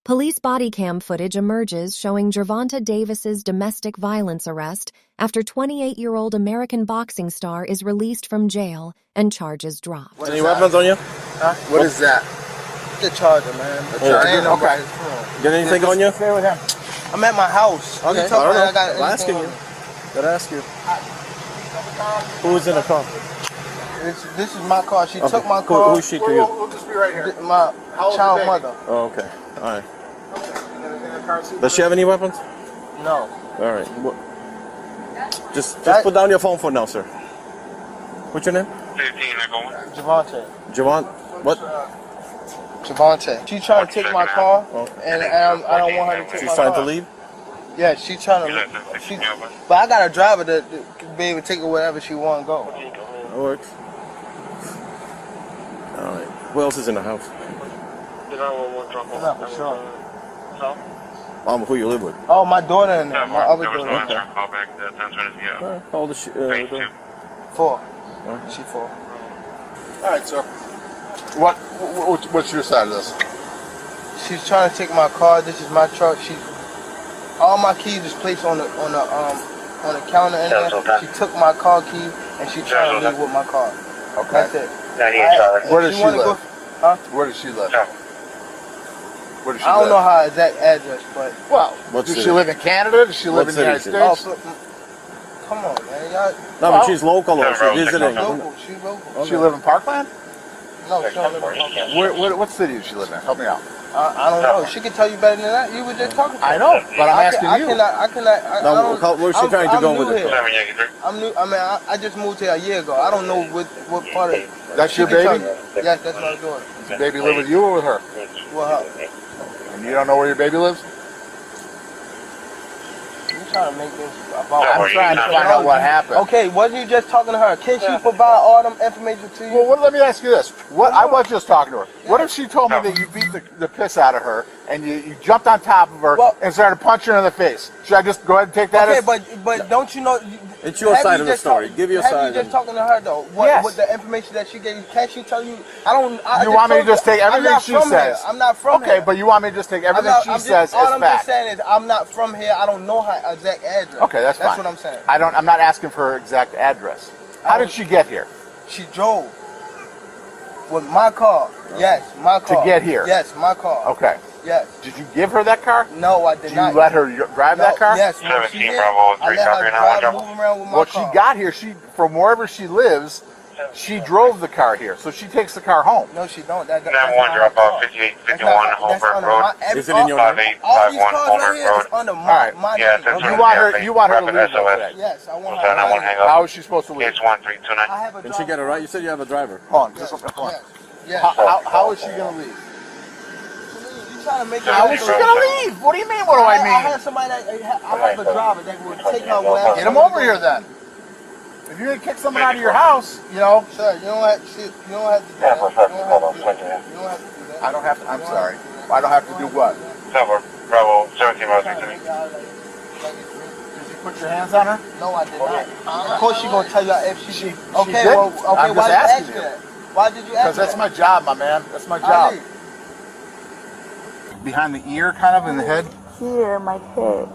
Police body cam footage emerges showing Gervonta Davis's domestic violence arrest after 28-year-old American boxing star is released from jail and charges dropped. Any weapons on you? Huh? What is that? The charger, man. The charger? Ain't no Okay. Get anything on you? Stay with him. I'm at my house. Okay. I don't know. I'm asking you. Gotta ask you. Who is in the car? This is my car. She took my car. Who is she to you? We'll just be right here. My child mother. Oh, okay. All right. Does she have any weapons? No. All right. Just put down your phone for now, sir. What's your name? 15, Gervonta. Javon. What? Gervonta. She's trying to take my car, and I don't want her to take my car. She's trying to leave? Yeah, she's trying to. But I got a driver to be able to take her wherever she want to go. That works. All right. Who else is in the house? Not for sure. Who you live with? Oh, my daughter and my other daughter. Okay. How old is she? 4. She 4. All right, sir. What's your side of this? She's trying to take my car. This is my truck. All my keys is placed on the counter in there. She took my car key and she trying to leave with my car. Okay. That's it. Where does she live? Huh? Where does she live? Where does she I don't live? know her exact address, but Well, does she live in Canada? Does she live in the United States? Come on, man. Y'all, no, but she's local or she's visiting. She's local. She live in Parkland? No, she don't live in Parkland. What city does she live in? Help me out. I don't know. She can tell you better than that. You were just talking to her. I know, but I'm asking you. I cannot. Where's she trying to go with it? I'm new. I mean, I just moved here a year ago. I don't know what part of it. That's your baby? Yes, that's my daughter. Does the baby live with you or with her? With her. And you don't know where your baby lives? You trying to make this about? I'm trying to find out what happened. Okay, wasn't you just talking to her? Can she provide all them information to you? Well, let me ask you this. I was just talking to her. What if she told me that you beat the piss out of her and you jumped on top of her and started punching her in the face? Should I just go ahead and take that as... but don't you know... It's your side of the story. Give your side. You just talking to her, though. What the information that she gave you, can't she tell you... You want me to just take everything she says? I'm not from here. Okay, but you want me to just take everything she says as fact? All I'm just saying is I'm not from here. I don't know her exact address. Okay, that's fine. That's what I'm saying. I'm not asking for her exact address. How did she get here? She drove with my car. Yes, my car. To get here? Yes, my car. Okay. Yes. Did you give her that car? No, I did not. Did you let her drive that car? Yes. 17 Bravo 3 Tucker now. Moving around with my Well, car. she got here. From wherever she lives, she drove the car here, so she takes the car home. No, she don't. That's 9-1 drop off 5851 Holbrook Road. Is it in your name? 5851 Holbrook Road. Under my Yeah, name. You want her to leave today? Yes, I want What's that? her. Hang up. How is she supposed to leave? Case 1329. I have a Can she get it right? You said you have a driver. Hold on, just hold on. Yes. How is she going to leave? You trying to make How is she going to leave? What do you mean, what do I I mean? have somebody that I have a driver that will take her wherever. Get him over here then. If you're going to kick someone out of your house, you know. Sir, you don't have to do that. You don't have to do that. I don't have to, I'm sorry. I don't have to do what? Bravo 17 Bravo 3 Did you put your hands on her? No, I did not. Of course she's going to tell you if she did. Okay, didn't. well, okay, I'm why just did you ask asking me you. that? Why did you ask me Because that's that? my job, my man. That's my job. Behind the ear, kind of, in the head? Here, my head.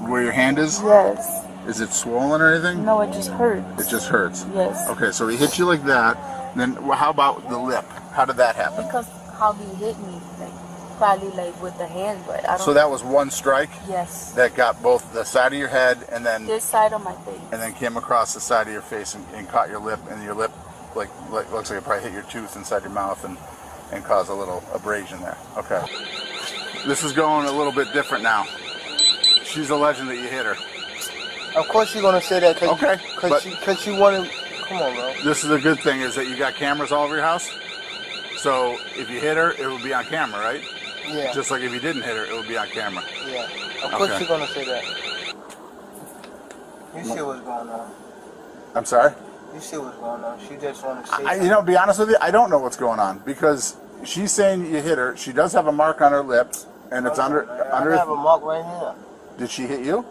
Where your hand is? Yes. Is it swollen or anything? No, it just hurts. It just hurts? Yes. Okay, so he hit you like that. Then how about the lip? How did that happen? Because how he hit me, like probably like with the hand, but I don't. So that was one strike? Yes. That got both the side of your head and then This side of my face. and then came across the side of your face and caught your lip, and your lip like looks like it probably hit your tooth inside your mouth and caused a little abrasion there. Okay. This is going a little bit different now. She's alleging that you hit her. Of course she's going to say that Okay, because she wanted... Come on, bro. This is a good thing, is that you got cameras all over your house. So if you hit her, it will be on camera, right? Yeah. Just like if you didn't hit her, it would be on camera. Yeah. Of course Okay. she's going to say that. You see what's going on. I'm sorry? You see what's going on. She just want to say To be honest with you, I don't know what's going on because she's saying you hit her. She does have a mark on her lips, and it's under. I have a mark right here. Did she hit you?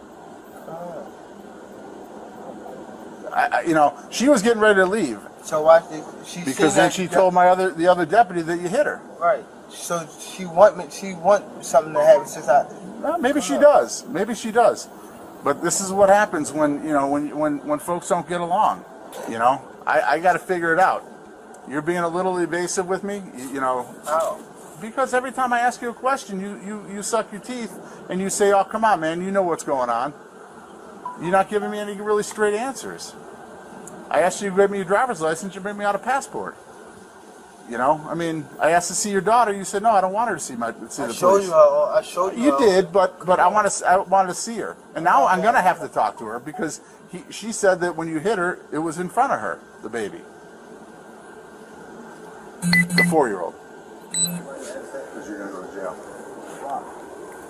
She was getting ready to leave. So why did she? Because then she told the other deputy that you hit her. Right. So she want something to happen since I. Well, maybe she does. Maybe she does. But this is what happens when when folks don't get along. You know, I got to figure it out. You're being a little evasive with me. You know. How? Because every time I ask you a question, you suck your teeth and you say, "Oh, come on, man, you know what's going on." You're not giving me any really straight answers. I asked you to give me your driver's license, you bring me out a passport. You know, I mean, I asked to see your daughter, you said, "No, I don't want her to see the police." I showed you. You did, but I wanted to see her, and now I'm gonna have to talk to her because she said that when you hit her, it was in front of her, the baby, the 4-year-old. Because you're gonna go to jail.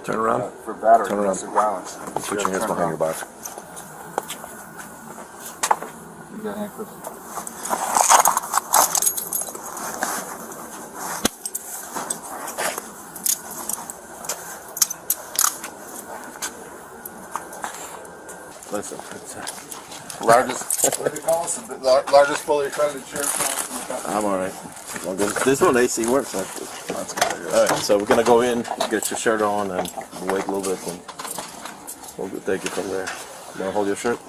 Turn around. For battery, Turn around. domestic violence. Put your hands behind your back. You got handcuffs? Listen. Largest, what do they call us? The largest fully accredited insurance company in the country. I'm alright. Well, this one AC works. That's good. Alright, so we're gonna go in, get your shirt on, and wait a little bit, and we'll take it from there. You wanna hold your shirt?